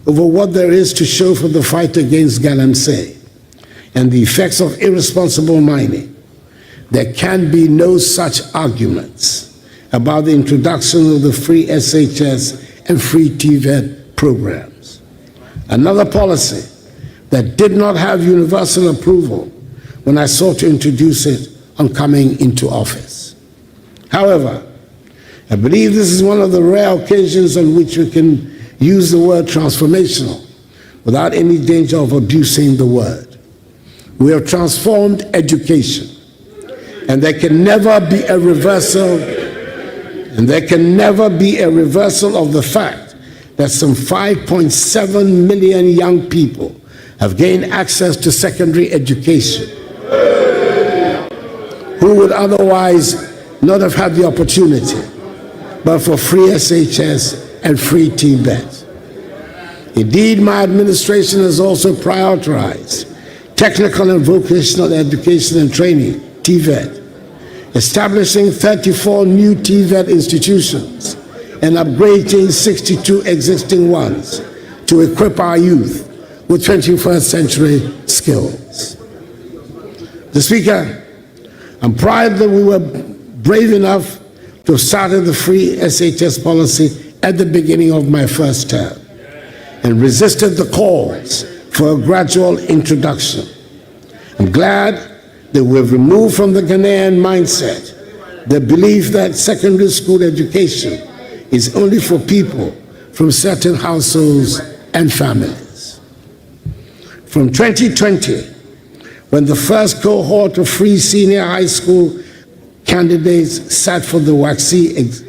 over what there is to show for the fight against galamsey and the effects of irresponsible mining, there can be no such arguments about the introduction of the free SHS and free TVET programs. Another policy that did not have universal approval when I sought to introduce it on coming into office. However, I believe this is one of the rare occasions on which we can use the word transformational without any danger of abusing the word. We have transformed education, and there can never be a reversal, of the fact that some 5.7 million young people have gained access to secondary education who would otherwise not have had the opportunity but for free SHS and free TVET. Indeed, my administration has also prioritized technical and vocational education and training, TVET, establishing 34 new TVET institutions and upgrading 62 existing ones to equip our youth with 21st century skills. Mr. Speaker, I'm proud that we were brave enough to have started the free SHS policy at the beginning of my first term and resisted the calls for a gradual introduction. I'm glad that we've removed from the Ghanaian mindset the belief that secondary school education is only for people from certain households and families. From 2020, when the first cohort of free senior high school candidates sat for the WACC,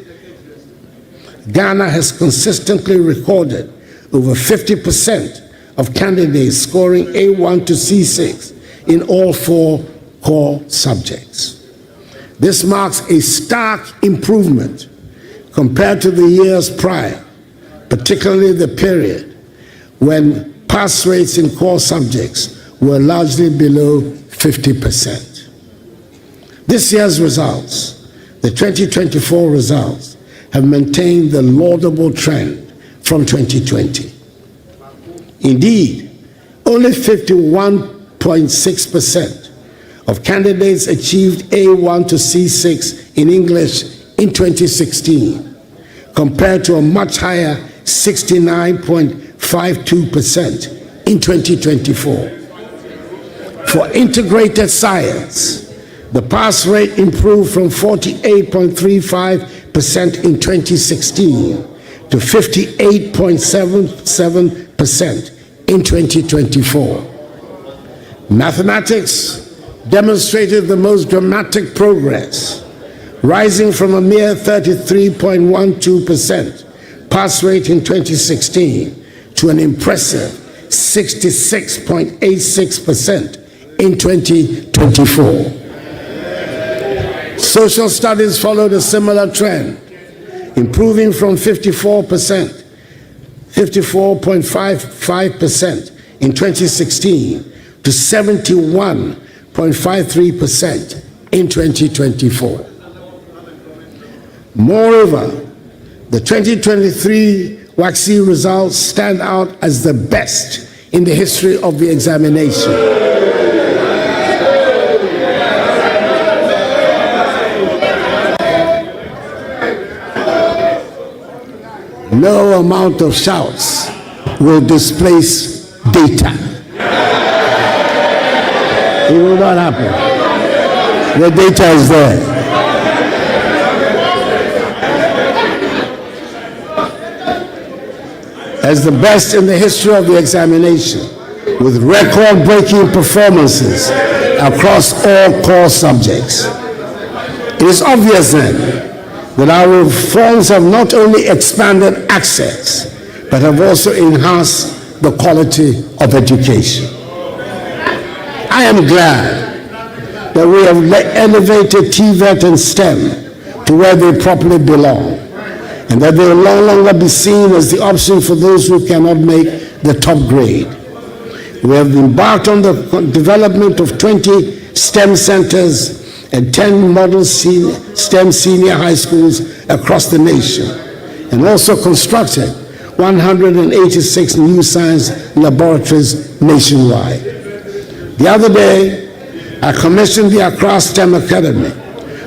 Ghana has consistently recorded over 50% of candidates scoring A1 to C6 in all 4 core subjects. This marks a stark improvement compared to the years prior, particularly the period when pass rates in core subjects were largely below 50%. This year's results, the 2024 results, have maintained the laudable trend from 2020. Indeed, only 51.6% of candidates achieved A1 to C6 in English in 2016, compared to a much higher 69.52% in 2024. For integrated science, the pass rate improved from 48.35% in 2016 to 58.77% in 2024. Mathematics demonstrated the most dramatic progress, rising from a mere 33.12% pass rate in 2016 to an impressive 66.86% in 2024. Social studies followed a similar trend, improving from 54.55% in 2016 to 71.53% in 2024. Moreover, the 2023 WACC results stand out as the best in the history of the examination. No amount of shouts will displace data. It will not happen. The data is there. As the best in the history of the examination, with record-breaking performances across all core subjects. It is obvious then that our reforms have not only expanded access, but have also enhanced the quality of education. I am glad that we have elevated TVET and STEM to where they properly belong, and that they will no longer be seen as the option for those who cannot make the top grade. We have embarked on the development of 20 STEM centers and 10 model STEM senior high schools across the nation, and also constructed 186 new science laboratories nationwide. The other day, I commissioned the Accra STEM Academy,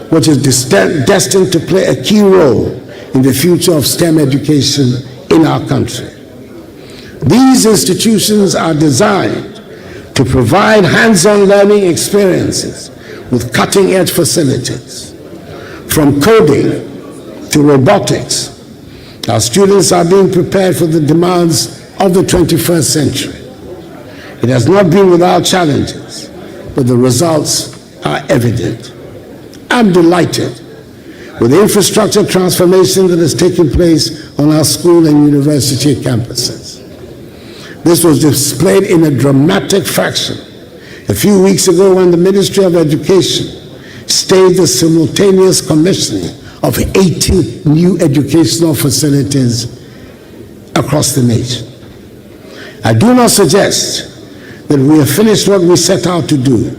which is destined to play a key role in the future of STEM education in our country. These institutions are designed to provide hands-on learning experiences with cutting-edge facilities. From coding to robotics, our students are being prepared for the demands of the 21st century. It has not been without challenges, but the results are evident. I'm delighted with the infrastructure transformation that has taken place on our school and university campuses. This was displayed in a dramatic fashion a few weeks ago when the Ministry of Education staged the simultaneous commissioning of 80 new educational facilities across the nation. I do not suggest that we have finished what we set out to do,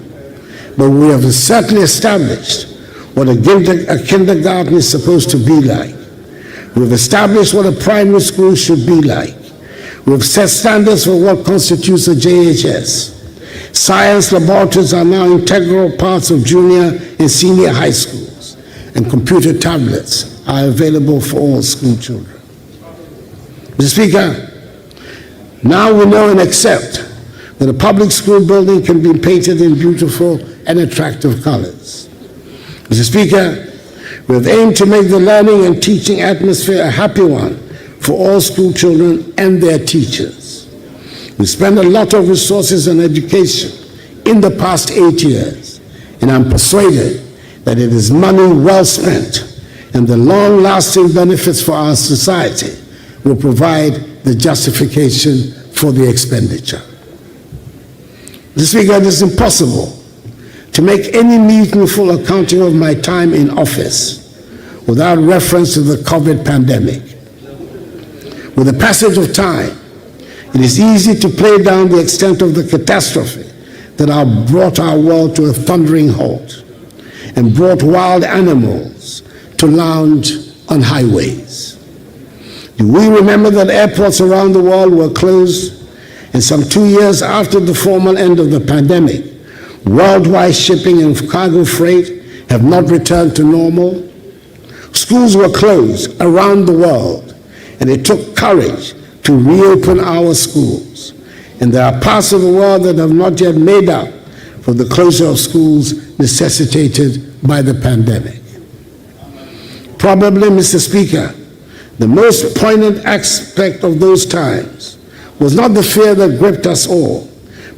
but we have certainly established what a kindergarten is supposed to be like. We've established what a primary school should be like. We've set standards for what constitutes a JHS. Science laboratories are now integral parts of junior and senior high schools, and computer tablets are available for all school children. Mr. Speaker, now we know and accept that a public school building can be painted in beautiful and attractive colors. Mr. Speaker, we have aimed to make the learning and teaching atmosphere a happy one for all school children and their teachers. We spent a lot of resources on education in the past 8 years, and I'm persuaded that it is money well spent, and the long-lasting benefits for our society will provide the justification for the expenditure. Mr. Speaker, it is impossible to make any meaningful accounting of my time in office without reference to the COVID pandemic. With the passage of time, it is easy to play down the extent of the catastrophe that brought our world to a thundering halt and brought wild animals to lounge on highways. Do we remember that airports around the world were closed, and some 2 years after the formal end of the pandemic, worldwide shipping and cargo freight have not returned to normal? Schools were closed around the world, and it took courage to reopen our schools. And there are parts of the world that have not yet made up for the closure of schools necessitated by the pandemic. Probably, Mr. Speaker, the most poignant aspect of those times was not the fear that gripped us all,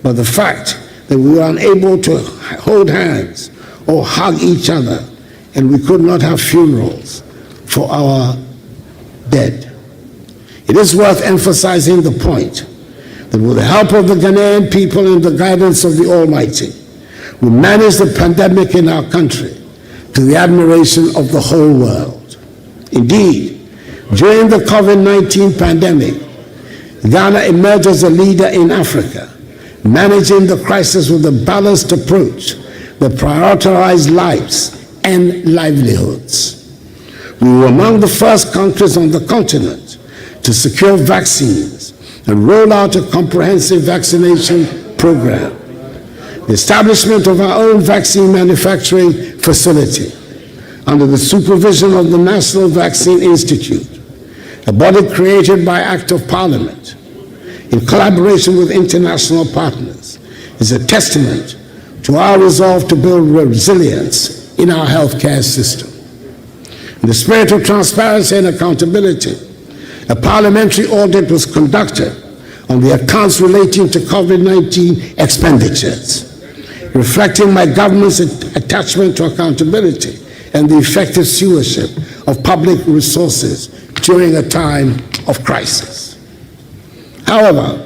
but the fact that we were unable to hold hands or hug each other, and we could not have funerals for our dead. It is worth emphasizing the point that with the help of the Ghanaian people and the guidance of the Almighty, we managed the pandemic in our country to the admiration of the whole world. Indeed, during the COVID-19 pandemic, Ghana emerged as a leader in Africa, managing the crisis with a balanced approach that prioritized lives and livelihoods. We were among the first countries on the continent to secure vaccines and roll out a comprehensive vaccination program. The establishment of our own vaccine manufacturing facility under the supervision of the National Vaccine Institute, a body created by Act of Parliament in collaboration with international partners, is a testament to our resolve to build resilience in our healthcare system. In the spirit of transparency and accountability, a parliamentary audit was conducted on the accounts relating to COVID-19 expenditures, reflecting my government's attachment to accountability and the effective stewardship of public resources during a time of crisis. However,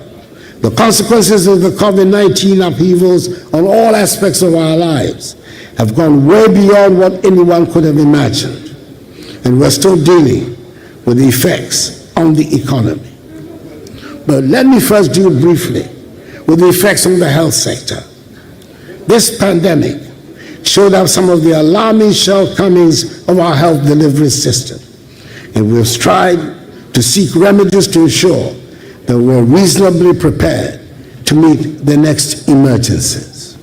the consequences of the COVID-19 upheavals on all aspects of our lives have gone way beyond what anyone could have imagined, and we're still dealing with the effects on the economy. But let me first deal briefly with the effects on the health sector. This pandemic showed up some of the alarming shortcomings of our health delivery system, and we have strived to to seek remedies to ensure that we're reasonably prepared to meet the next emergencies.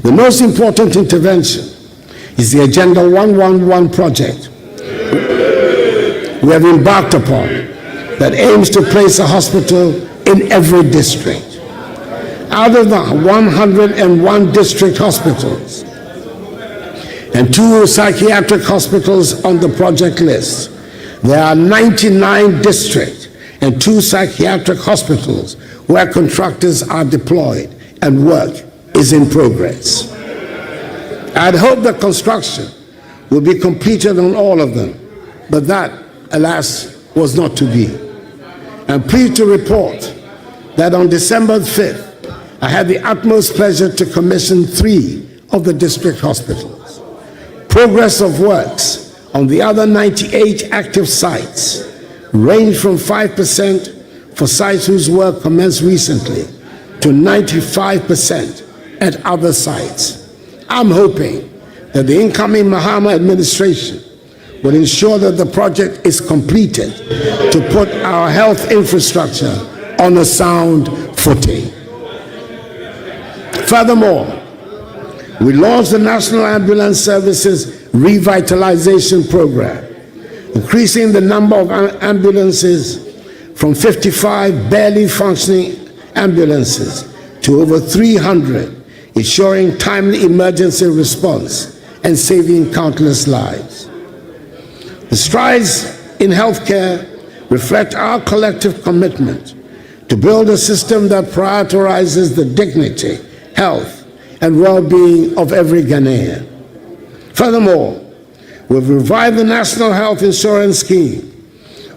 The most important intervention is the Agenda 111 project we have embarked upon that aims to place a hospital in every district. Out of the 101 district hospitals and 2 psychiatric hospitals on the project list, there are 99 district and 2 psychiatric hospitals where contractors are deployed and work is in progress. I'd hoped that construction would be completed on all of them, but that, alas, was not to be. I'm pleased to report that on December 5th, I had the utmost pleasure to commission 3 of the district hospitals. Progress of works on the other 98 active sites range from 5% for sites whose work commenced recently to 95% at other sites. I'm hoping that the incoming Mahama administration will ensure that the project is completed to put our health infrastructure on a sound footing. Furthermore, we launched the National Ambulance Services Revitalization Program, increasing the number of ambulances from 55 barely functioning ambulances to over 300, ensuring timely emergency response and saving countless lives. The strides in healthcare reflect our collective commitment to build a system that prioritizes the dignity, health, and well-being of every Ghanaian. Furthermore, we've revived the National Health Insurance Scheme,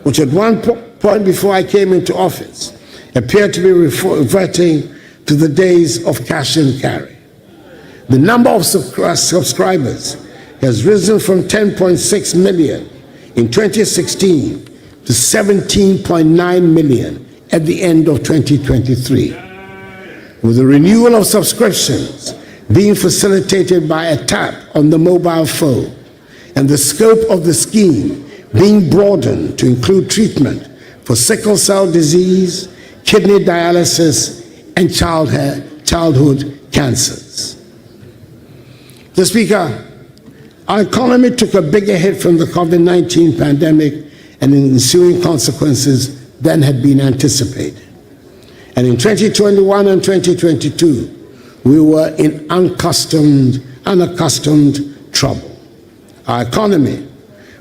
which at one point before I came into office appeared to be reverting to the days of cash and carry. The number of subscribers has risen from 10.6 million in 2016 to 17.9 million at the end of 2023. With the renewal of subscriptions being facilitated by a tap on the mobile phone and the scope of the scheme being broadened to include treatment for sickle cell disease, kidney dialysis, and childhood cancers. Mr. Speaker, our economy took a bigger hit from the COVID-19 pandemic and the ensuing consequences than had been anticipated. And in 2021 and 2022, we were in unaccustomed trouble. Our economy,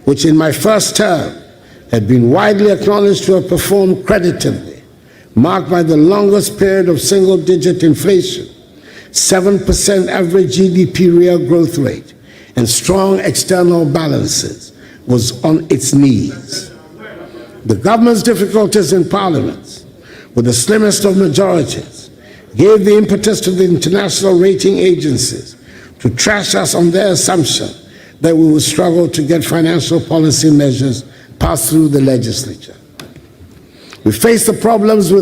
which in my first term had been widely acknowledged to have performed creditably, marked by the longest period of single-digit inflation, 7% average GDP real growth rate, and strong external balances, was on its knees. The government's difficulties in Parliament, with the slimmest of majorities, gave the impetus to the international rating agencies to trash us on their assumption that we would struggle to get financial policy measures passed through the legislature. We faced the problems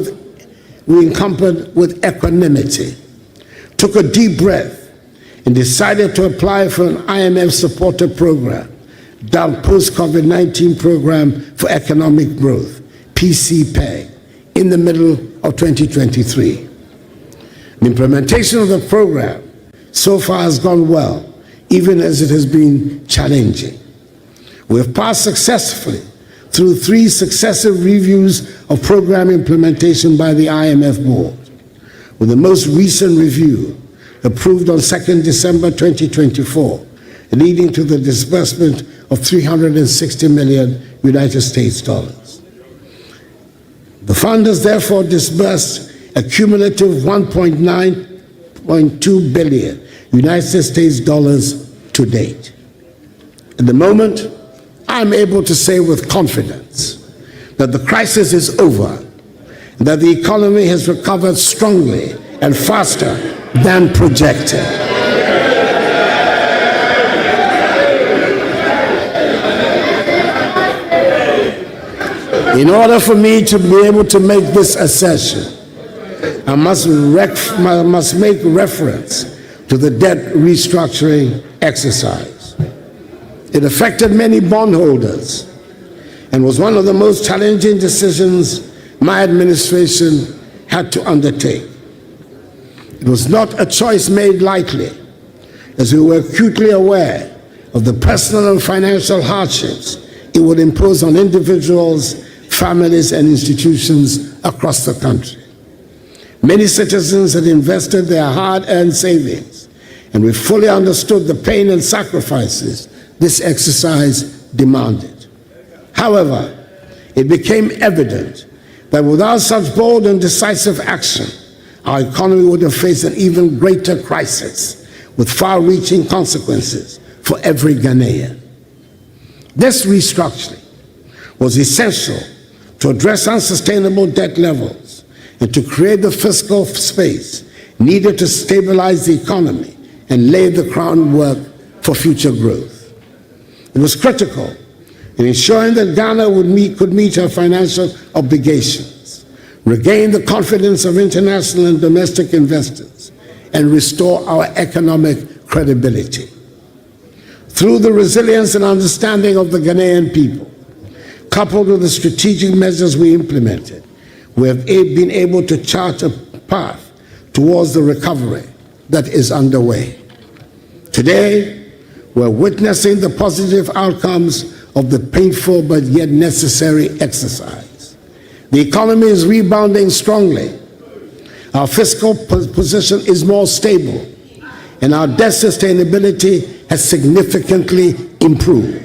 we encountered with equanimity, took a deep breath, and decided to apply for an IMF-supported program, dubbed Post-COVID-19 Program for Economic Growth, PCPEG, in the middle of 2023. The implementation of the program so far has gone well, even as it has been challenging. We have passed successfully through 3 successive reviews of program implementation by the IMF board, with the most recent review approved on 2nd December 2024, leading to the disbursement of $360 million United States dollars. The fund has therefore disbursed a cumulative $1.9 billion United States dollars to date. At the moment, I'm able to say with confidence that the crisis is over, and that the economy has recovered strongly and faster than projected. In order for me to be able to make this assertion, I must make reference to the debt restructuring exercise. It affected many bondholders and was one of the most challenging decisions my administration had to undertake. It was not a choice made lightly, as we were acutely aware of the personal and financial hardships it would impose on individuals, families, and institutions across the country. Many citizens had invested their hard-earned savings, and we fully understood the pain and sacrifices this exercise demanded. However, it became evident that without such bold and decisive action, our economy would have faced an even greater crisis with far-reaching consequences for every Ghanaian. This restructuring was essential to address unsustainable debt levels and to create the fiscal space needed to stabilize the economy and lay the groundwork for future growth. It was critical in ensuring that Ghana could meet her financial obligations, regain the confidence of international and domestic investors, and restore our economic credibility. Through the resilience and understanding of the Ghanaian people, coupled with the strategic measures we implemented, we have been able to chart a path towards the recovery that is underway. Today, we're witnessing the positive outcomes of the painful but yet necessary exercise. The economy is rebounding strongly. Our fiscal position is more stable, and our debt sustainability has significantly improved.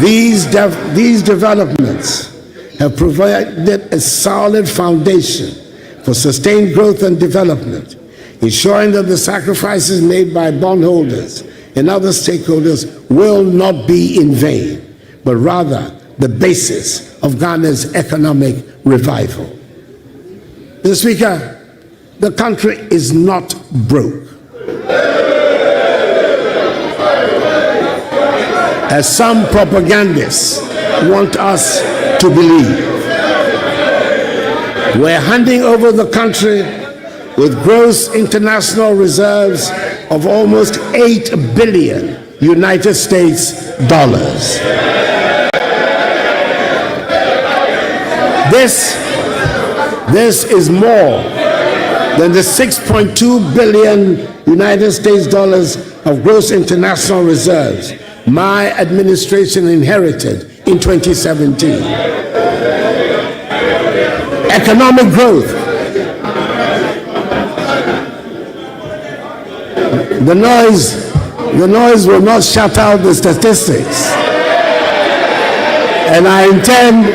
These developments have provided a solid foundation for sustained growth and development, ensuring that the sacrifices made by bondholders and other stakeholders will not be in vain, but rather the basis of Ghana's economic revival. Mr. Speaker, the country is not broke, as some propagandists want us to believe. We're handing over the country with gross international reserves of almost 8 billion United States dollars. This is more than the 6.2 billion United States dollars of gross international reserves my administration inherited in 2017. Economic growth. The noise will not shut out the statistics. And I intend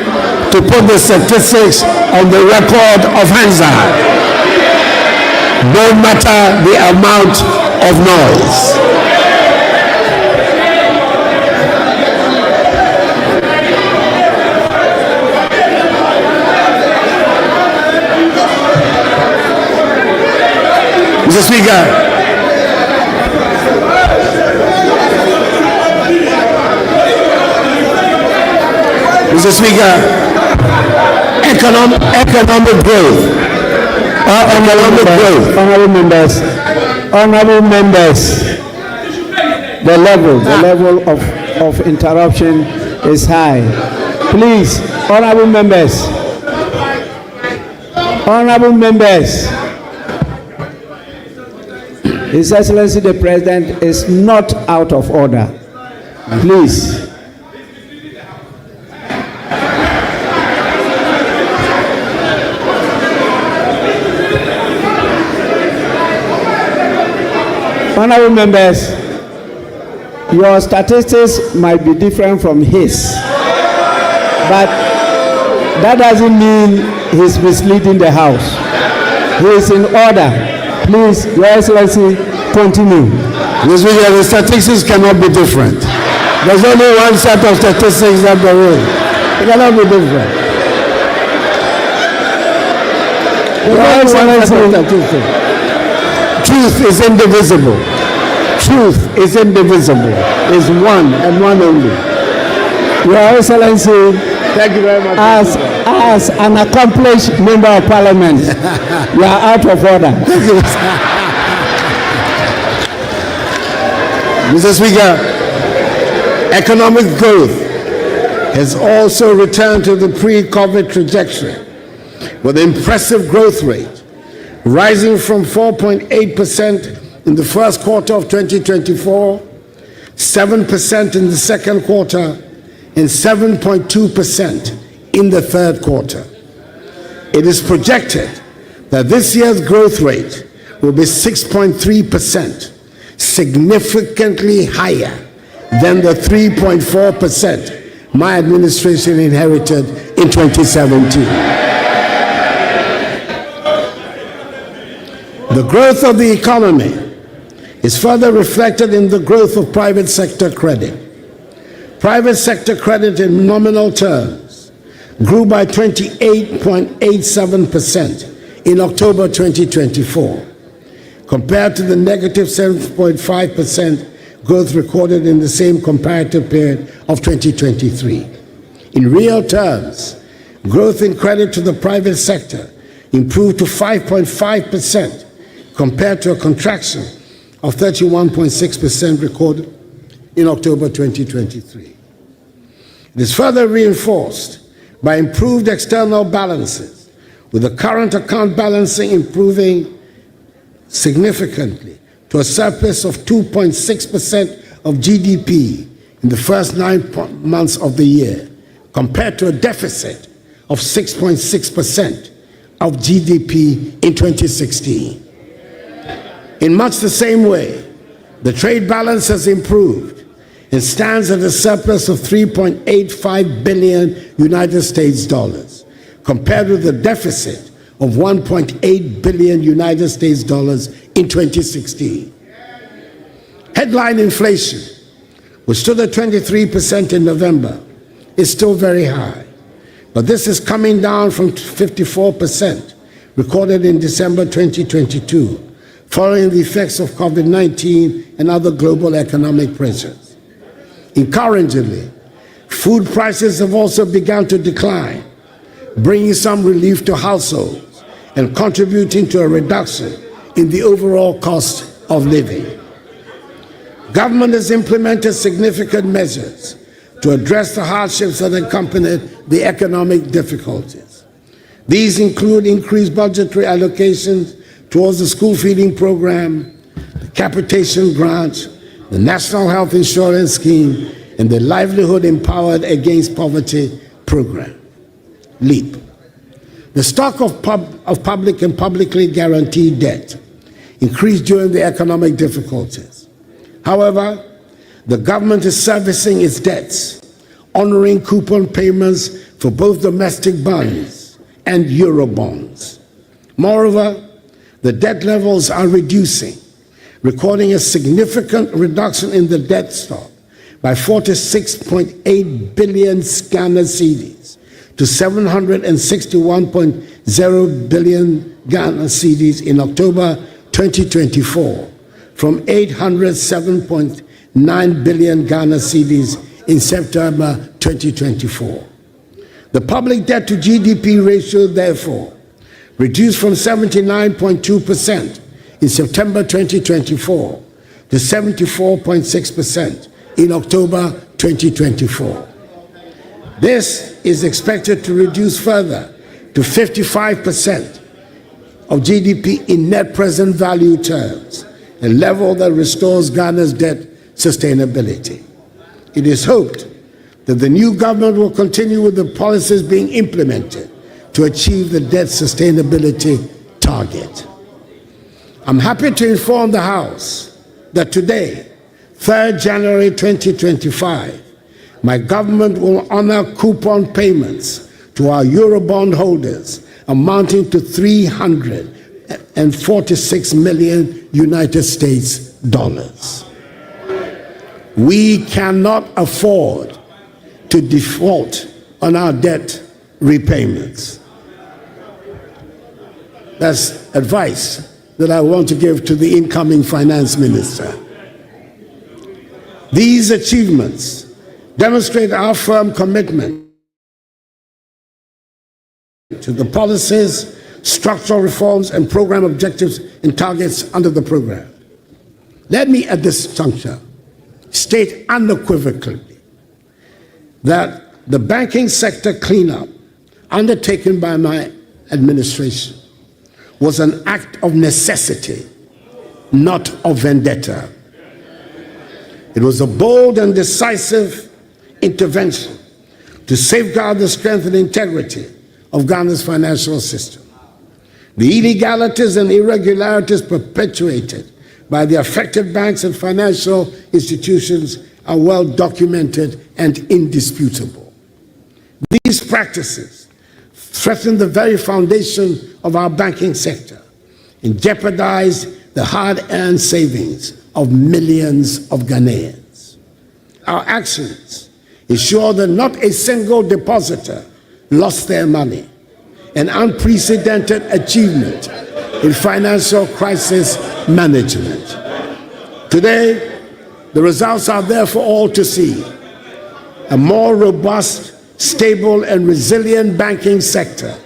to put the statistics on the record of Hansard, no matter the amount of noise. Mr. Speaker, economic growth. Honorable members, the level of interruption is high. Please, honorable members, His Excellency the President is not out of order. Please. Honorable members, your statistics might be different from his, but that doesn't mean he's misleading the House. He is in order. Please, Your Excellency, continue. The statistics cannot be different. There's only one set of statistics that there is. It cannot be different. Your Excellency, truth is indivisible. Truth is indivisible. Is one and one only. Your Excellency, thank you very much. As an accomplished member of Parliament, you are out of order. Mr. Speaker, Economic growth has also returned to the pre-COVID trajectory, with an impressive growth rate rising from 4.8% in the first quarter of 2024, 7% in the second quarter, and 7.2% in the third quarter. It is projected that this year's growth rate will be 6.3%, significantly higher than the 3.4% my administration inherited in 2017. The growth of the economy is further reflected in the growth of private sector credit. Private sector credit in nominal terms grew by 28.87% in October 2024, compared to the negative 7.5% growth recorded in the same comparative period of 2023. In real terms, growth in credit to the private sector improved to 5.5%, compared to a contraction of 31.6% recorded in October 2023. It is further reinforced by improved external balances, with the current account balancing improving significantly to a surplus of 2.6% of GDP in the first 9 months of the year, compared to a deficit of 6.6% of GDP in 2016. In much the same way, the trade balance has improved and stands at a surplus of 3.85 billion United States dollars, compared with a deficit of 1.8 billion United States dollars in 2016. Headline inflation, which stood at 23% in November, is still very high, but this is coming down from 54% recorded in December 2022, following the effects of COVID-19 and other global economic pressures. Encouragingly, food prices have also begun to decline, bringing some relief to households and contributing to a reduction in the overall cost of living. Government has implemented significant measures to address the hardships that accompanied the economic difficulties. These include increased budgetary allocations towards the school feeding program, the capitation grant, the National Health Insurance Scheme, and the Livelihood Empowered Against Poverty program, LEAP. The stock of public and publicly guaranteed debt increased during the economic difficulties. However, the government is servicing its debts, honoring coupon payments for both domestic bonds and Euro bonds. Moreover, the debt levels are reducing, recording a significant reduction in the debt stock by 46.8 billion Ghana cedis to 761.0 billion Ghana cedis in October 2024, from 807.9 billion Ghana cedis in September 2024. The public debt to GDP ratio, therefore, reduced from 79.2% in September 2024 to 74.6% in October 2024. This is expected to reduce further to 55% of GDP in net present value terms, a level that restores Ghana's debt sustainability. It is hoped that the new government will continue with the policies being implemented to achieve the debt sustainability target. I'm happy to inform the House that today, 3rd January 2025, my government will honor coupon payments to our Eurobond holders amounting to 346 million United States dollars. We cannot afford to default on our debt repayments. That's advice that I want to give to the incoming finance minister. These achievements demonstrate our firm commitment to the policies, structural reforms, and program objectives and targets under the program. Let me at this juncture state unequivocally that the banking sector cleanup undertaken by my administration was an act of necessity, not of vendetta. It was a bold and decisive intervention to safeguard the strength and integrity of Ghana's financial system. The illegalities and irregularities perpetuated by the affected banks and financial institutions are well documented and indisputable. These practices threaten the very foundation of our banking sector and jeopardize the hard-earned savings of millions of Ghanaians. Our actions ensure that not a single depositor lost their money, an unprecedented achievement in financial crisis management. Today, the results are there for all to see. A more robust, stable, and resilient banking sector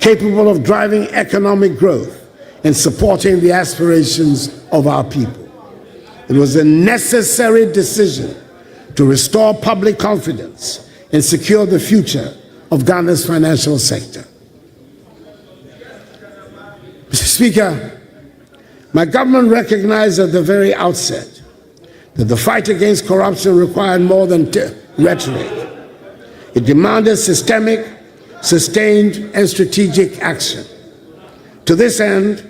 capable of driving economic growth and supporting the aspirations of our people. It was a necessary decision to restore public confidence and secure the future of Ghana's financial sector. Mr. Speaker, my government recognized at the very outset that the fight against corruption required more than rhetoric. It demanded systemic, sustained, and strategic action. To this end,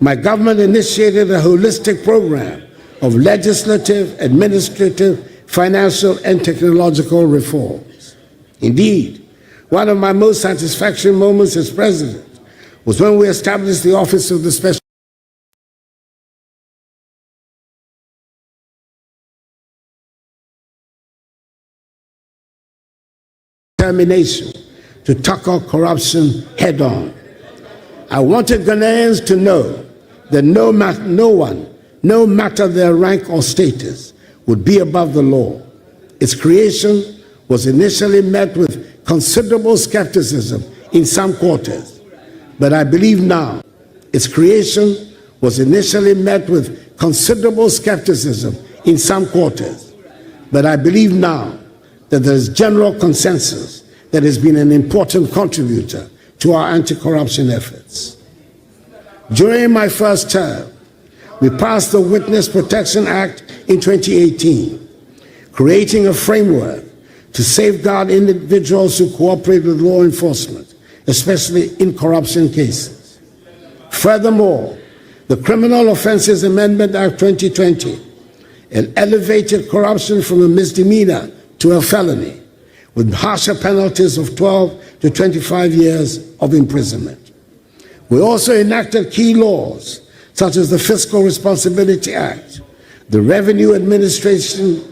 my government initiated a holistic program of legislative, administrative, financial, and technological reforms. Indeed, one of my most satisfactory moments as president was when we established the Office of the Special determination to tackle corruption head-on. I wanted Ghanaians to know that no one, no matter their rank or status, would be above the law. Its creation was initially met with considerable skepticism in some quarters, but I believe now its creation was initially met with considerable skepticism in some quarters, but I believe now that there is general consensus that has been an important contributor to our anti-corruption efforts. During my first term, we passed the Witness Protection Act in 2018, creating a framework to safeguard individuals who cooperate with law enforcement, especially in corruption cases. Furthermore, the Criminal Offences Amendment Act 2020 elevated corruption from a misdemeanor to a felony, with harsher penalties of 12 to 25 years of imprisonment. We also enacted key laws such as the Fiscal Responsibility Act, the Revenue Administration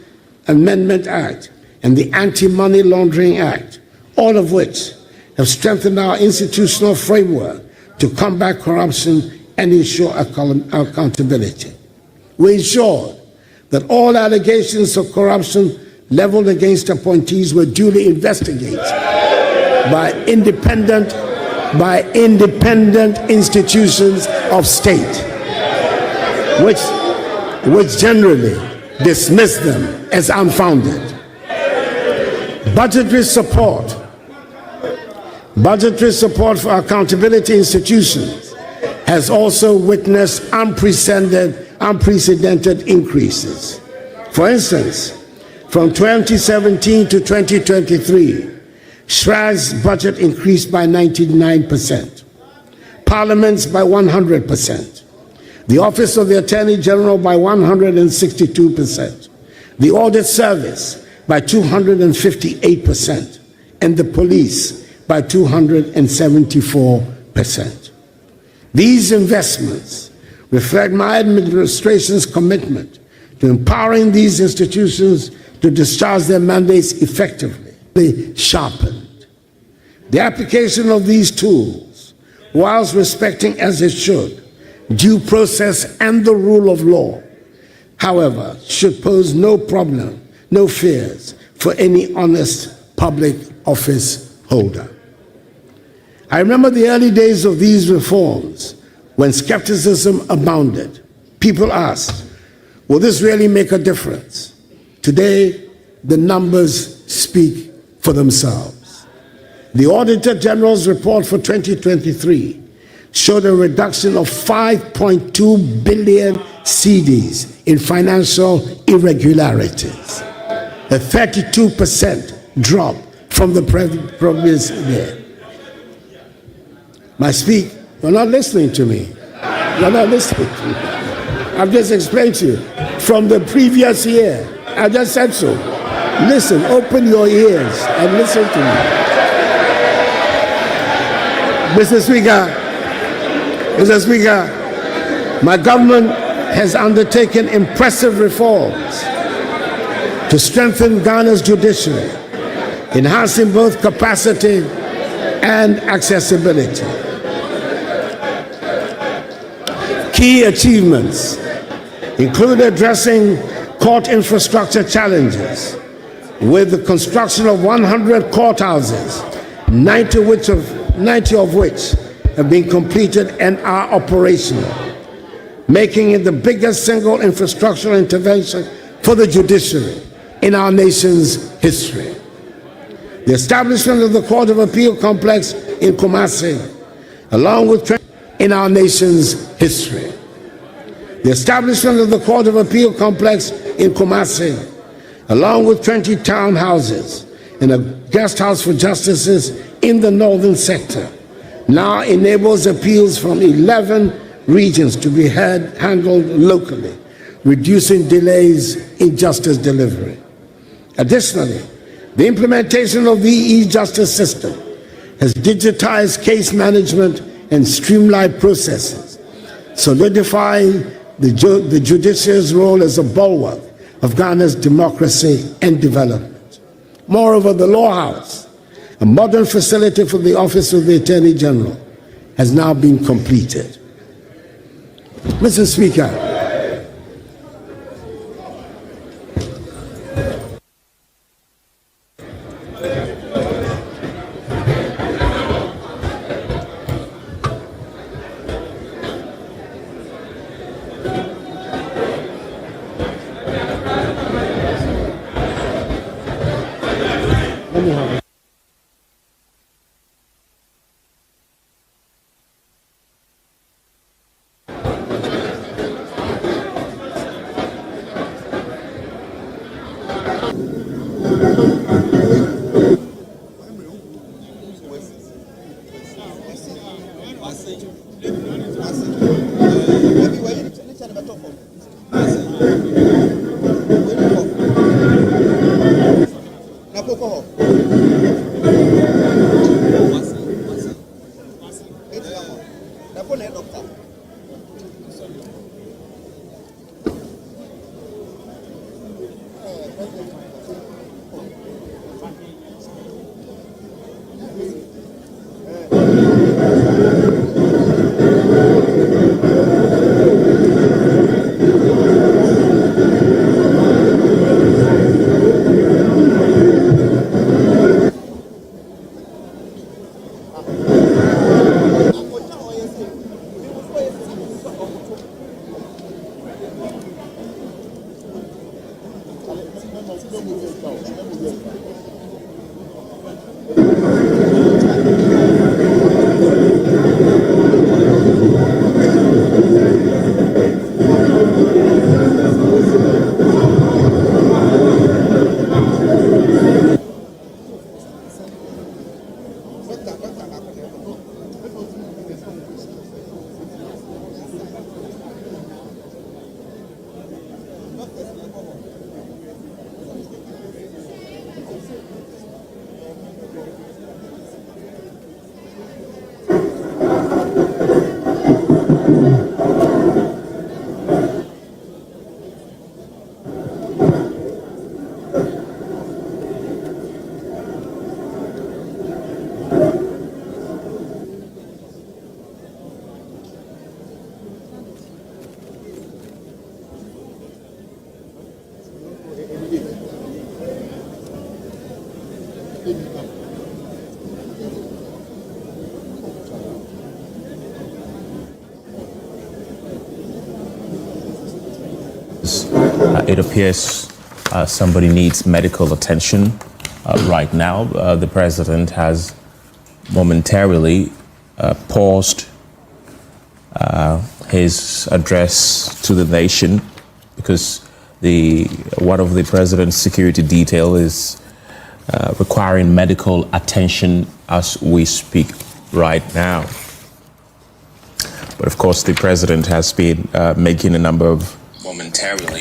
Amendment Act, and the Anti-Money Laundering Act, all of which have strengthened our institutional framework to combat corruption and ensure accountability. We ensured that all allegations of corruption leveled against appointees were duly investigated by independent institutions of state, which generally dismiss them as unfounded. Budgetary support for accountability institutions has also witnessed unprecedented increases. For instance, from 2017 to 2023, RAZ's budget increased by 99%, Parliament's by 100%, the Office of the Attorney General by 162%, the Audit Service by 258%, and the police by 274%. These investments reflect my administration's commitment to empowering these institutions to discharge their mandates effectively, sharpened. The application of these tools, whilst respecting as it should due process and the rule of law, however, should pose no problem, no fears for any honest public office holder. I remember the early days of these reforms when skepticism abounded. People asked, will this really make a difference? Today, the numbers speak for themselves. The Auditor General's report for 2023 showed a reduction of 5.2 billion cedis in financial irregularities, a 32% drop from the previous year. You're not listening to me. You're not listening to me. I've just explained to you. From the previous year, I just said so. Listen, open your ears and listen to me. Mr. Speaker, my government has undertaken impressive reforms to strengthen Ghana's judiciary, enhancing both capacity and accessibility. Key achievements include addressing court infrastructure challenges with the construction of 100 courthouses, 90 of which have been completed and are operational, making it the biggest single infrastructural intervention for the judiciary in our nation's history. The establishment of the Court of Appeal complex in Kumasi, along with in our nation's history. The establishment of the Court of Appeal complex in Kumasi, along with 20 townhouses and a guest house for justices in the northern sector, now enables appeals from 11 regions to be handled locally, reducing delays in justice delivery. Additionally, the implementation of the e-justice system has digitized case management and streamlined processes, solidifying the judiciary's role as a bulwark of Ghana's democracy and development. Moreover, the Law House, a modern facility for the Office of the Attorney General, has now been completed. Mr. Speaker, it appears somebody needs medical attention right now. The president has momentarily paused his address to the nation because one of the president's security detail is requiring medical attention as we speak right now. But of course, the president has been making a number of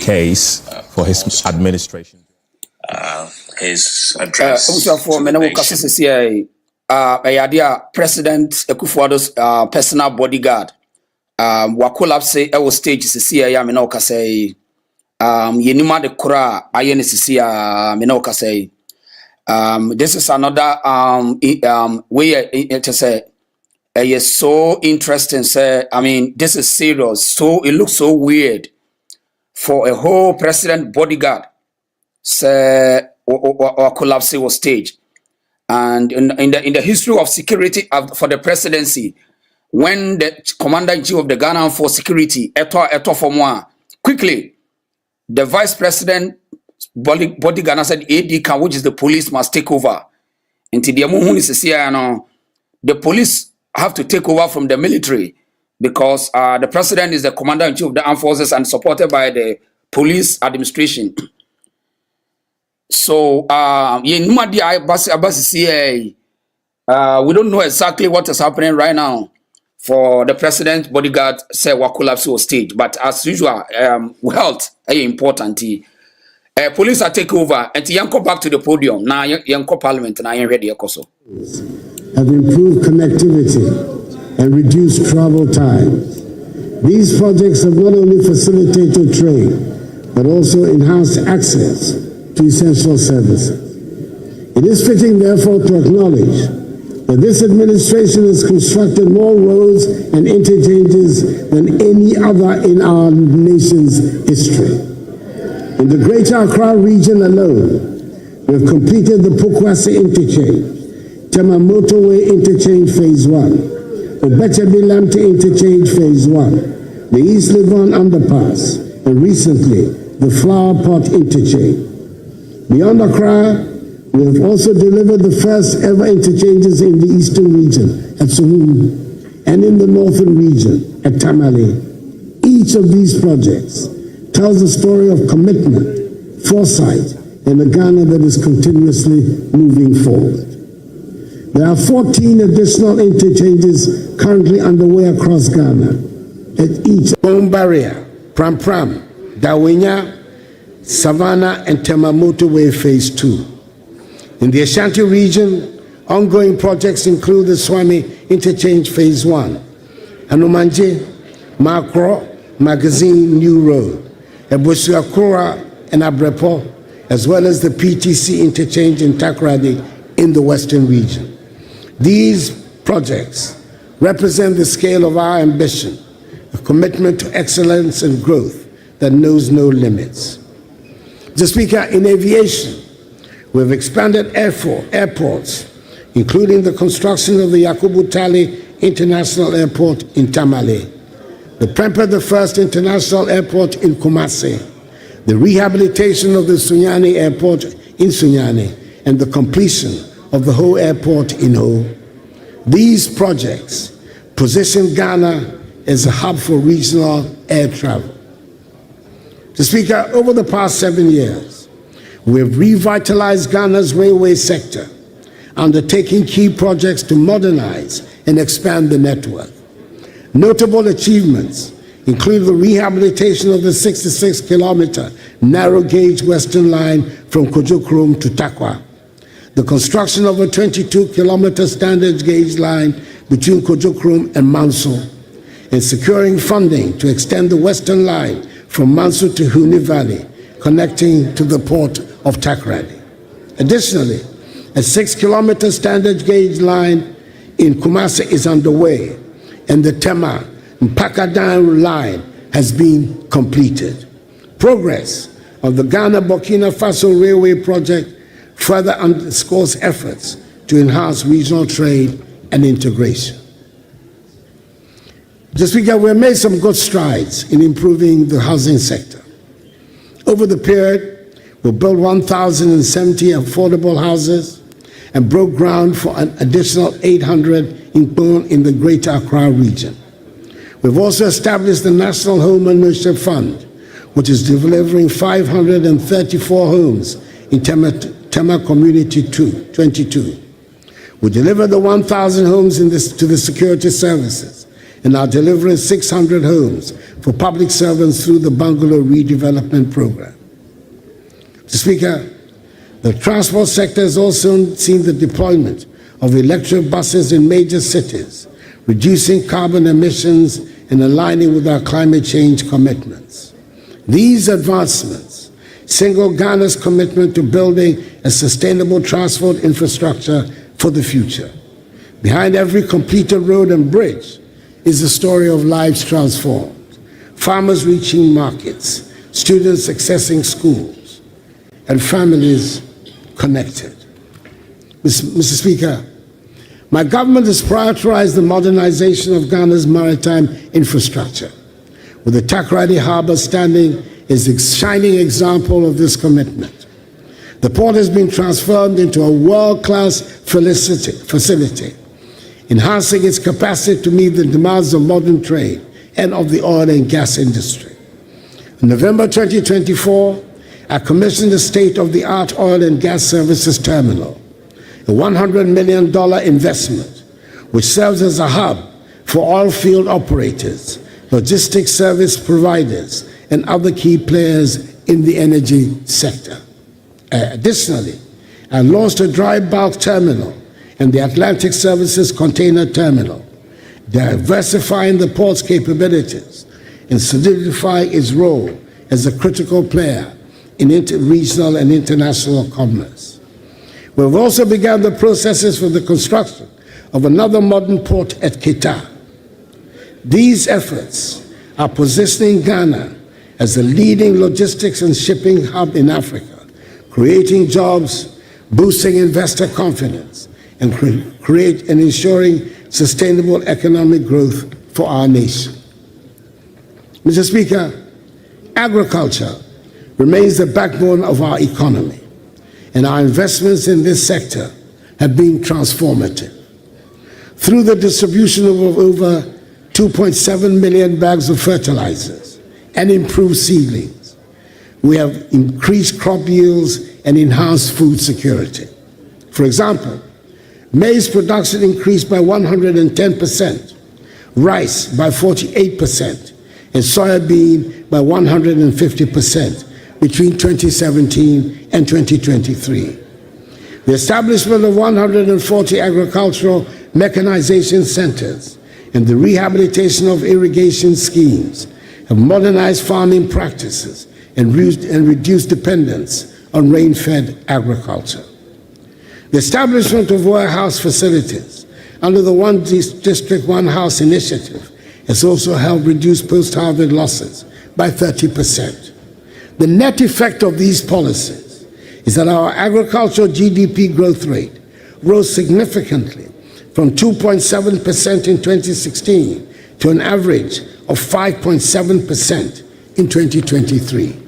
case for his administration. His address. President Ekufuado's personal bodyguard wa collapse e stage sisi ya me na okasai yenima de kura aye ne sisi ya me na okasai this is another way it say is so interesting say I mean this is serious, so it looks so weird for a whole president bodyguard say or collapse was stage. And in the history of security for the presidency, when the commander-in-chief of the Ghana for security, Eto for moi, quickly, the vice president bodyguard said, AD, which is the police, must take over. Until the police have to take over from the military because the president is the commander-in-chief of the armed forces and supported by the police administration. So we don't know exactly what is happening right now for the president's bodyguard say what collapse was stage, but as usual, health is important. Police are take over and yanko back to the podium now. Yanko Parliament now ready also. Have improved connectivity and reduced travel times. These projects have not only facilitated trade but also enhanced access to essential services. It is fitting, therefore, to acknowledge that this administration has constructed more roads and interchanges than any other in our nation's history. In the Greater Accra region alone, we have completed the Pokwase Interchange, Tema Motorway Interchange Phase 1, the Bechebi-Lamte Interchange Phase 1, the East Legon Underpass, and recently, the Flower Pot Interchange. Beyond Accra, we have also delivered the first ever interchanges in the eastern region at Suhum and in the northern region at Tamale. Each of these projects tells a story of commitment, foresight, and a Ghana that is continuously moving forward. There are 14 additional interchanges currently underway across Ghana. At each Bone Barrier, Pram Pram, Dawenya, Savannah and Tema Motorway Phase 2. In the Ashanti region, ongoing projects include the Swami Interchange Phase 1, Anumanje, Makro, Magazine New Road, Ebusuakura and Abrepo, as well as the PTC Interchange in Takoradi in the Western region. These projects represent the scale of our ambition, a commitment to excellence and growth that knows no limits. Mr. Speaker, in aviation, we have expanded airports, including the construction of the Yakubu Tali International Airport in Tamale, the Prempeh the First International Airport in Kumasi, the rehabilitation of the Sunyani Airport in Sunyani, and the completion of the Ho Airport in Ho. These projects position Ghana as a hub for regional air travel. Mr. Speaker, over the past 7 years, we have revitalized Ghana's railway sector, undertaking key projects to modernize and expand the network. Notable achievements include the rehabilitation of the 66-kilometer narrow-gauge Western Line from Kojokrom to Takwa, the construction of a 22-kilometer standard-gauge line between Kojokrom and Manso, and securing funding to extend the Western Line from Manso to Huni Valley, connecting to the port of Takoradi. Additionally, a 6-kilometer standard gauge line in Kumasi is underway, and the Tema Mpakadan line has been completed. Progress of the Ghana-Burkina Faso Railway project further underscores efforts to enhance regional trade and integration. Mr. Speaker, we have made some good strides in improving the housing sector. Over the period, We built 1,070 affordable houses and broke ground for an additional 800 in the Greater Accra region. We've also established the National Home Ownership Fund, which is delivering 534 homes in Tema Community 22. We delivered the 1,000 homes to the security services and are delivering 600 homes for public servants through the Bungalow Redevelopment Program. Mr. Speaker, the transport sector has also seen the deployment of electric buses in major cities, reducing carbon emissions and aligning with our climate change commitments. These advancements signal Ghana's commitment to building a sustainable transport infrastructure for the future. Behind every completed road and bridge is the story of lives transformed, farmers reaching markets, students accessing schools, and families connected. Mr. Speaker, my government has prioritized the modernization of Ghana's maritime infrastructure, with the Takoradi Harbour standing as a shining example of this commitment. The port has been transformed into a world-class facility, enhancing its capacity to meet the demands of modern trade and of the oil and gas industry. In November 2024, I commissioned the state-of-the-art oil and gas services terminal, a $100 million investment, which serves as a hub for oil field operators, logistics service providers, and other key players in the energy sector. Additionally, I launched a dry bulk terminal and the Atlantic Services Container Terminal, diversifying the port's capabilities and solidifying its role as a critical player in regional and international commerce. We've also begun the processes for the construction of another modern port at Kita. These efforts are positioning Ghana as a leading logistics and shipping hub in Africa, creating jobs, boosting investor confidence, and ensuring sustainable economic growth for our nation. Mr. Speaker, agriculture remains the backbone of our economy, and our investments in this sector have been transformative. Through the distribution of over 2.7 million bags of fertilizers and improved seedlings, we have increased crop yields and enhanced food security. For example, maize production increased by 110%, rice by 48%, and soybean by 150% between 2017 and 2023. The establishment of 140 agricultural mechanization centers and the rehabilitation of irrigation schemes have modernized farming practices and reduced dependence on rain-fed agriculture. The establishment of warehouse facilities under the One District, One House initiative has also helped reduce post-harvest losses by 30%. The net effect of these policies is that our agricultural GDP growth rate rose significantly from 2.7% in 2016 to an average of 5.7% in 2023.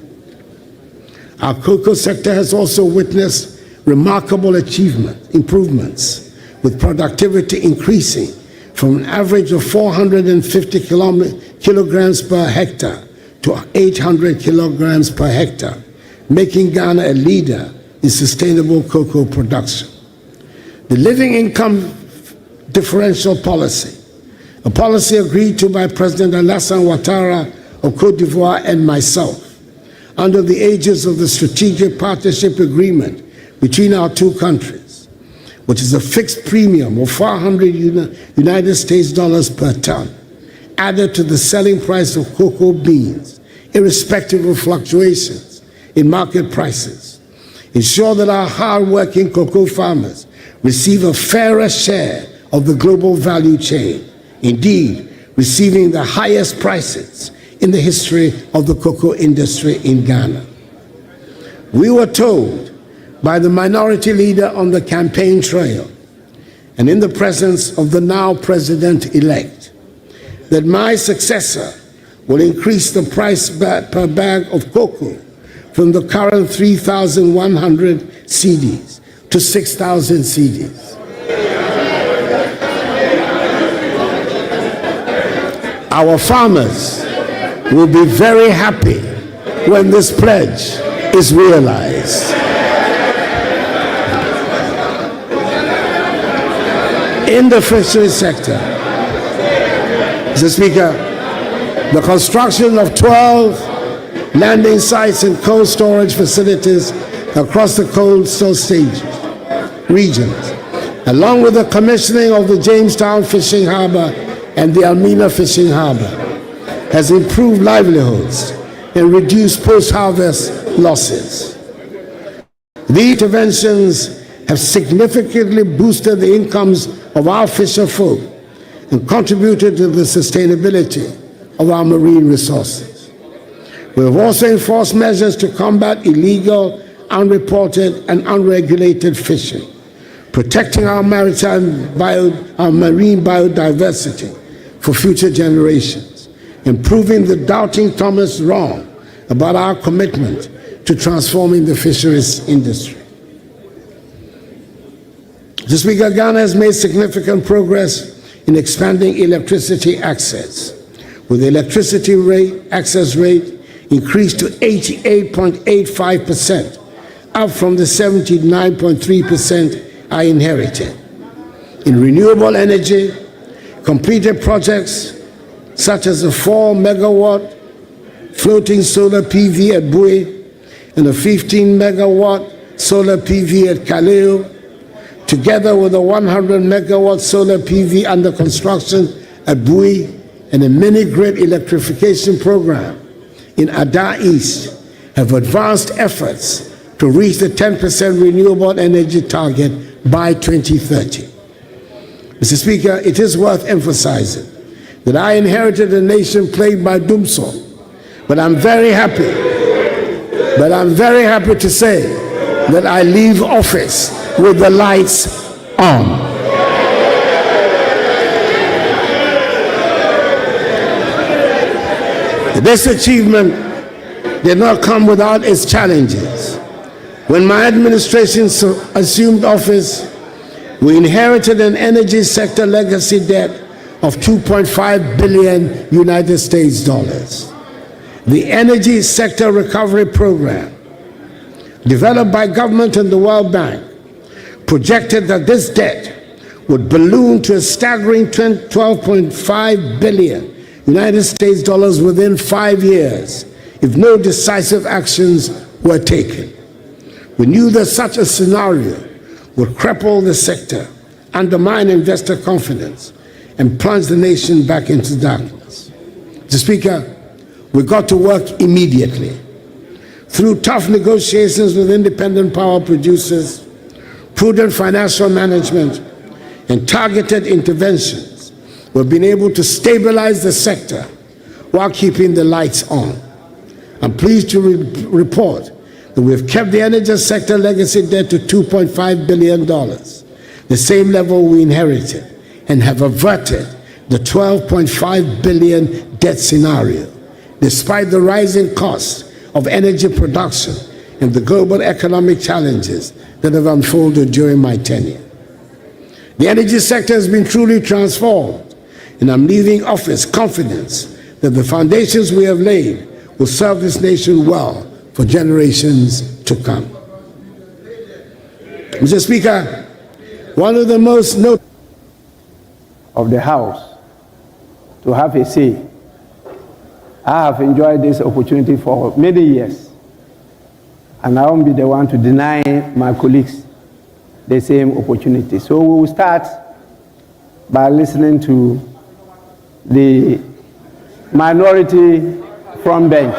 Our cocoa sector has also witnessed remarkable improvements, with productivity increasing from an average of 450 kilograms per hectare to 800 kilograms per hectare, making Ghana a leader in sustainable cocoa production. The living income differential policy, a policy agreed to by President Alassane Ouattara of Cote d'Ivoire and myself, under the aegis of the Strategic Partnership Agreement between our two countries, which is a fixed premium of 400 United States dollars per ton, added to the selling price of cocoa beans, irrespective of fluctuations in market prices, ensure that our hard-working cocoa farmers receive a fairer share of the global value chain, indeed, receiving the highest prices in the history of the cocoa industry in Ghana. We were told by the minority leader on the campaign trail and in the presence of the now president-elect that my successor will increase the price per bag of cocoa from the current 3,100 CDs to 6,000 CDs. Our farmers will be very happy when this pledge is realized. In the fisheries sector, Mr. Speaker, the construction of 12 landing sites and cold storage facilities across the coastal regions, along with the commissioning of the Jamestown Fishing Harbor and the Almena Fishing Harbor, has improved livelihoods and reduced post-harvest losses. These interventions have significantly boosted the incomes of our fisher folk and contributed to the sustainability of our marine resources. We have also enforced measures to combat illegal, unreported, and unregulated fishing, protecting our marine biodiversity for future generations, and proving the doubting Thomas wrong about our commitment to transforming the fisheries industry. Mr. Speaker, Ghana has made significant progress in expanding electricity access, with the electricity access rate increased to 88.85%, up from the 79.3% I inherited. In renewable energy, completed projects such as a 4-megawatt floating solar PV at Bui and a 15-megawatt solar PV at Kaleo, together with a 100-megawatt solar PV under construction at Bui and a mini-grid electrification program in Addo East, have advanced efforts to reach the 10% renewable energy target by 2030. Mr. Speaker, it is worth emphasizing that I inherited a nation plagued by doomsday, but I'm very happy to say that I leave office with the lights on. This achievement did not come without its challenges. When my administration assumed office, we inherited an energy sector legacy debt of $2.5 billion United States dollars. The Energy Sector Recovery Program, developed by government and the World Bank, projected that this debt would balloon to a staggering $12.5 billion United States dollars within 5 years if no decisive actions were taken. We knew that such a scenario would cripple the sector, undermine investor confidence, and plunge the nation back into darkness. Mr. Speaker, we got to work immediately. Through tough negotiations with independent power producers, prudent financial management, and targeted interventions, we've been able to stabilize the sector while keeping the lights on. I'm pleased to report that we've kept the energy sector legacy debt to $2.5 billion, the same level we inherited, and have averted the $12.5 billion debt scenario, despite the rising costs of energy production and the global economic challenges that have unfolded during my tenure. The energy sector has been truly transformed, and I'm leaving office confident that the foundations we have laid will serve this nation well for generations to come. Mr. Speaker, one of the most notable of the House to have a say. I have enjoyed this opportunity for many years, and I won't be the one to deny my colleagues the same opportunity. So we will start by listening to the minority front bench.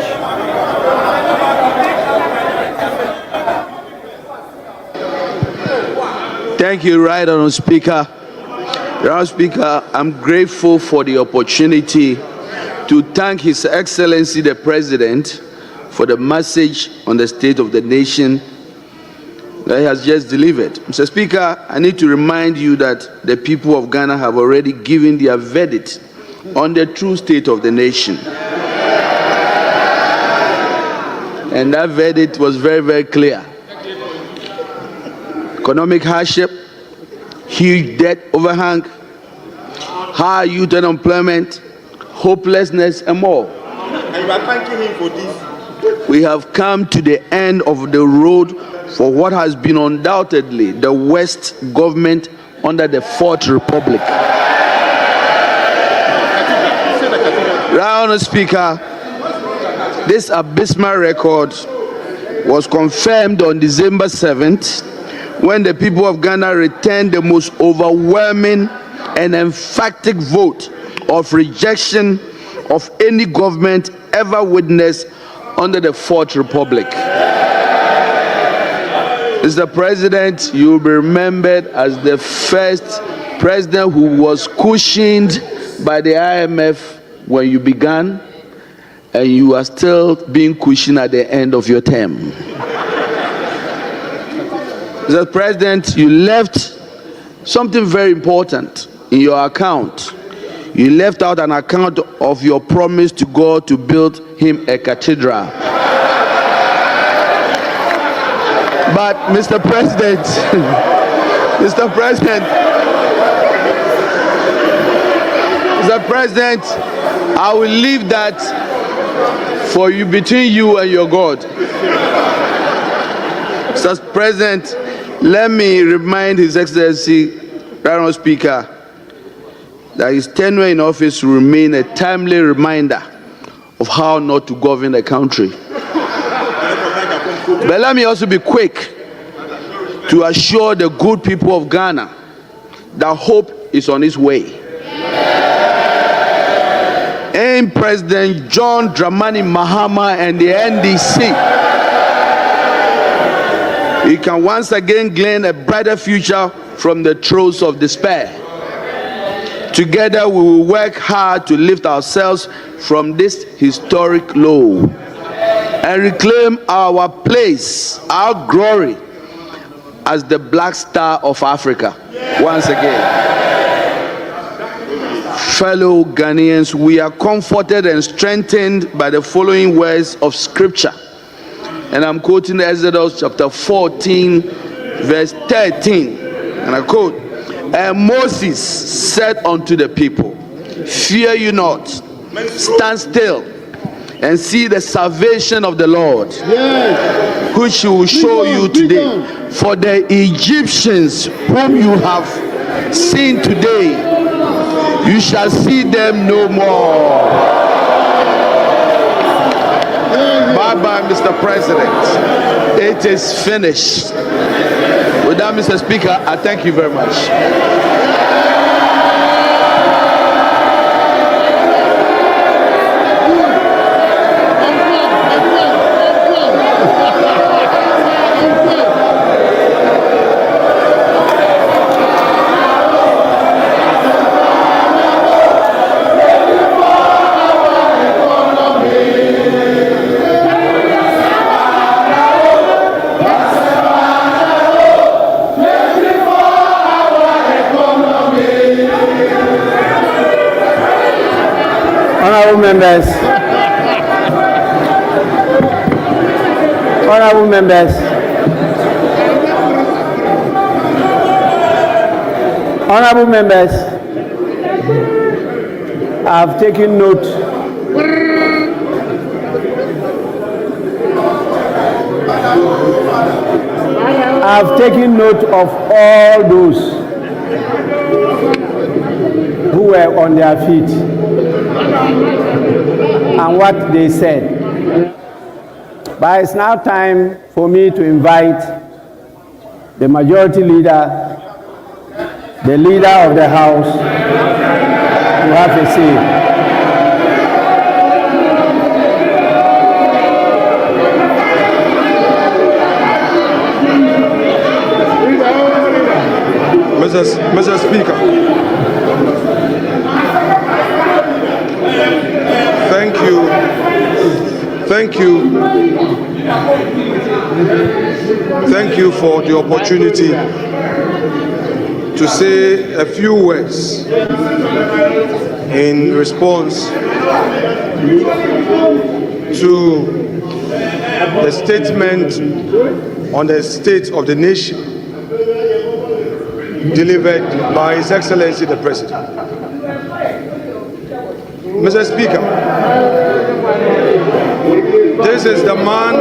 Thank you, Right Honourable Speaker. Honourable Speaker, I'm grateful for the opportunity to thank His Excellency the President for the message on the state of the nation that he has just delivered. Mr. Speaker, I need to remind you that the people of Ghana have already given their verdict on the true state of the nation. and that verdict was very, very clear. Economic hardship, huge debt overhang, high youth unemployment, hopelessness, and more. And you are thanking him for this. We have come to the end of the road for what has been undoubtedly the worst government under the Fourth Republic. Honourable Speaker, this abysmal record was confirmed on December 7th when the people of Ghana returned the most overwhelming and emphatic vote of rejection of any government ever witnessed under the Fourth Republic. Mr. President, you will be remembered as the first president who was cushioned by the IMF when you began, and you are still being cushioned at the end of your term. Mr. President, you left something very important in your account. You left out an account of your promise to God to build him a cathedral. But Mr. President, Mr. President, I will leave that for you, between you and your God. Mr. President, let me remind His Excellency, Honourable Speaker, that his tenure in office will remain a timely reminder of how not to govern the country. But let me also be quick to assure the good people of Ghana that hope is on its way. In President John Dramani Mahama and the NDC, we can once again glean a brighter future from the throes of despair. Together we will work hard to lift ourselves from this historic low and reclaim our place, our glory as the Black Star of Africa once again. Fellow Ghanaians, we are comforted and strengthened by the following words of scripture. And I'm quoting Exodus chapter 14, verse 13. And I quote, "And Moses said unto the people, Fear you not, stand still, and see the salvation of the Lord, which he will show you today. For the Egyptians whom you have seen today, you shall see them no more." Bye-bye, Mr. President. It is finished. With that, Mr. Speaker, I thank you very much. Honourable members, honourable members, honourable members, I have taken note of all those who were on their feet and what they said. But it's now time for me to invite the majority leader, the leader of the House, to have a say. Mr. Speaker, thank you for the opportunity to say a few words in response to the statement on the state of the nation delivered by His Excellency the President. Mr. Speaker, this is the man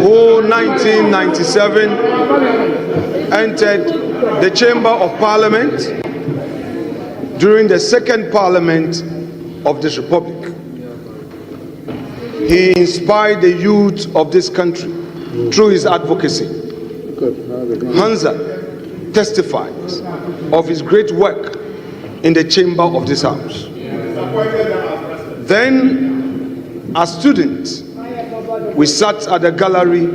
who 1997 entered the Chamber of Parliament during the second Parliament of this Republic. He inspired the youth of this country through his advocacy. Hansa testifies of his great work in the chamber of this house. Then, as students, we sat at the gallery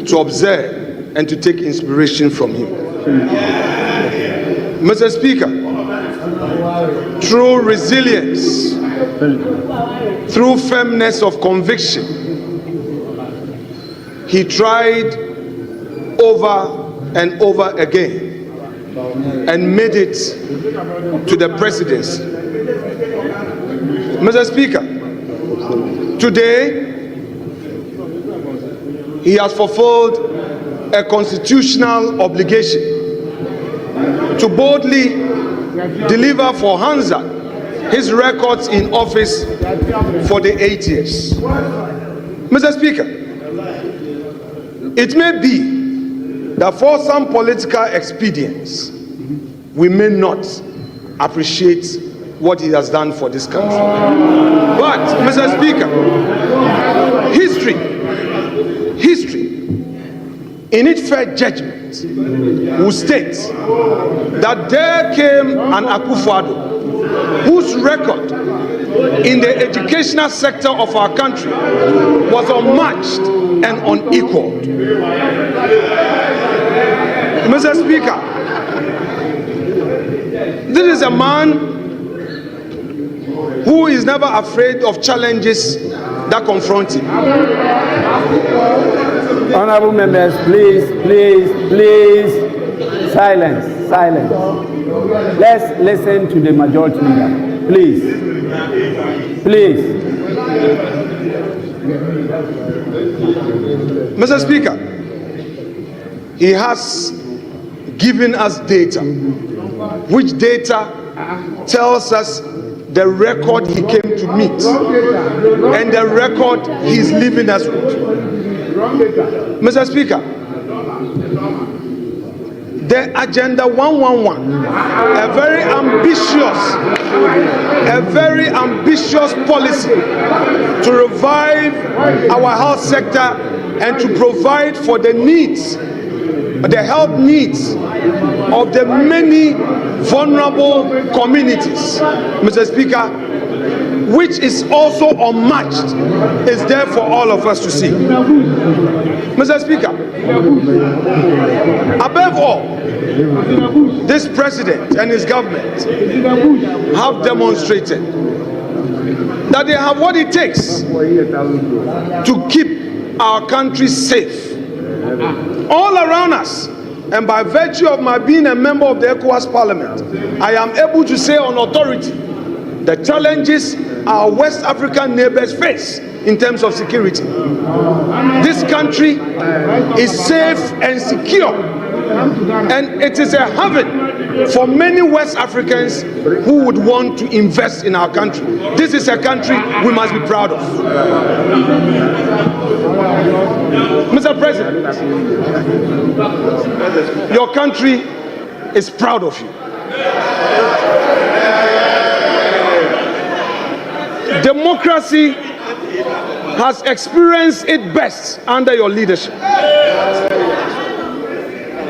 to observe and to take inspiration from him. Mr. Speaker, through resilience, through firmness of conviction, he tried over and over again and made it to the presidency. Mr. Speaker, today he has fulfilled a constitutional obligation to boldly deliver for Hansa his records in office for the 8 years. Mr. Speaker, it may be that for some political expedience, we may not appreciate what he has done for this country. But, Mr. Speaker, history, in its fair judgment, will state that there came an Akufo-Addo whose record in the educational sector of our country was unmatched and unequaled. Mr. Speaker, this is a man who is never afraid of challenges that confront him. Honorable members, please, silence. Let's listen to the majority leader. Please. Mr. Speaker, he has given us data, which data tells us the record he came to meet and the record he's leaving us with. Mr. Speaker, the Agenda 111, a very ambitious policy to revive our health sector and to provide for the needs, the health needs of the many vulnerable communities, Mr. Speaker, which is also unmatched, is there for all of us to see. Mr. Speaker, above all, this president and his government have demonstrated that they have what it takes to keep our country safe all around us. And by virtue of my being a member of the ECOWAS Parliament, I am able to say on authority the challenges our West African neighbors face in terms of security. This country is safe and secure, and it is a haven for many West Africans who would want to invest in our country. This is a country we must be proud of. Mr. President, your country is proud of you. Democracy has experienced its best under your leadership.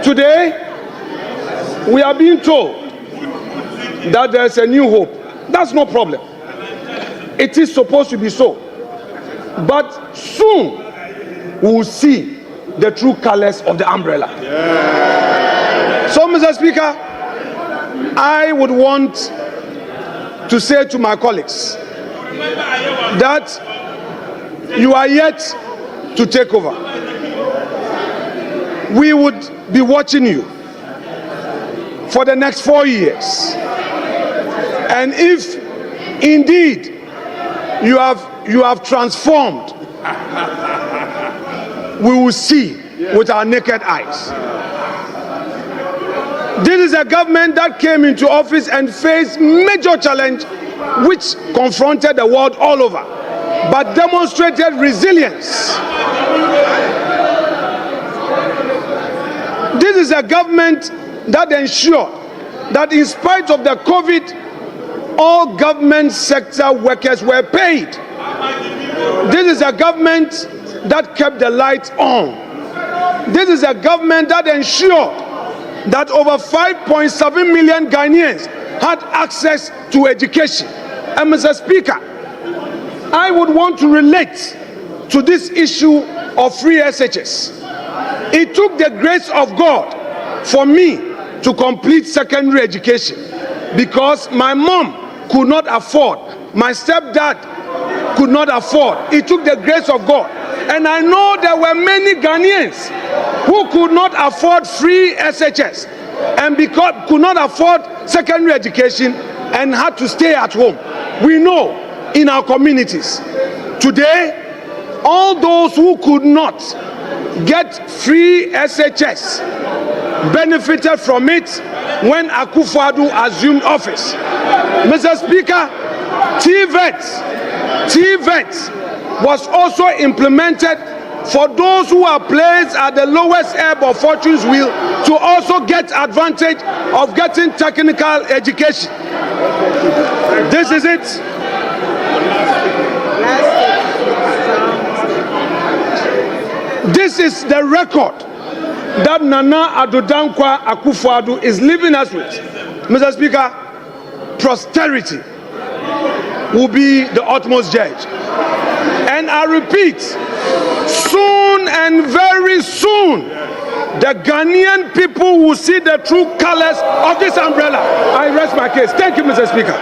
Today, we are being told that there's a new hope. That's no problem. It is supposed to be so. But soon, we will see the true colors of the umbrella. So, Mr. Speaker, I would want to say to my colleagues that you are yet to take over. We would be watching you for the next 4 years. And if indeed you have transformed we will see with our naked eyes. This is a government that came into office and faced major challenge which confronted the world all over, but demonstrated resilience. This is a government that ensured that in spite of the COVID, all government sector workers were paid. This is a government that kept the lights on. This is a government that ensured that over 5.7 million Ghanaians had access to education. And Mr. Speaker, I would want to relate to this issue of free SHS. It took the grace of God for me to complete secondary education because my mom could not afford, my stepdad could not afford. It took the grace of God. And I know there were many Ghanaians who could not afford free SHS and because could not afford secondary education and had to stay at home. We know in our communities today, all those who could not get free SHS benefited from it when Akufo-Addo assumed office. Mr. Speaker, TVET was also implemented for those who are placed at the lowest ebb of fortune's wheel to also get advantage of getting technical education. This is it. This is the record that Nana Addo Dankwa Akufo-Addo is leaving us with. Mr. Speaker, prosperity will be the utmost judge. And I repeat, soon and very soon, the Ghanaian people will see the true colors of this umbrella. I rest my case. Thank you, Mr. Speaker.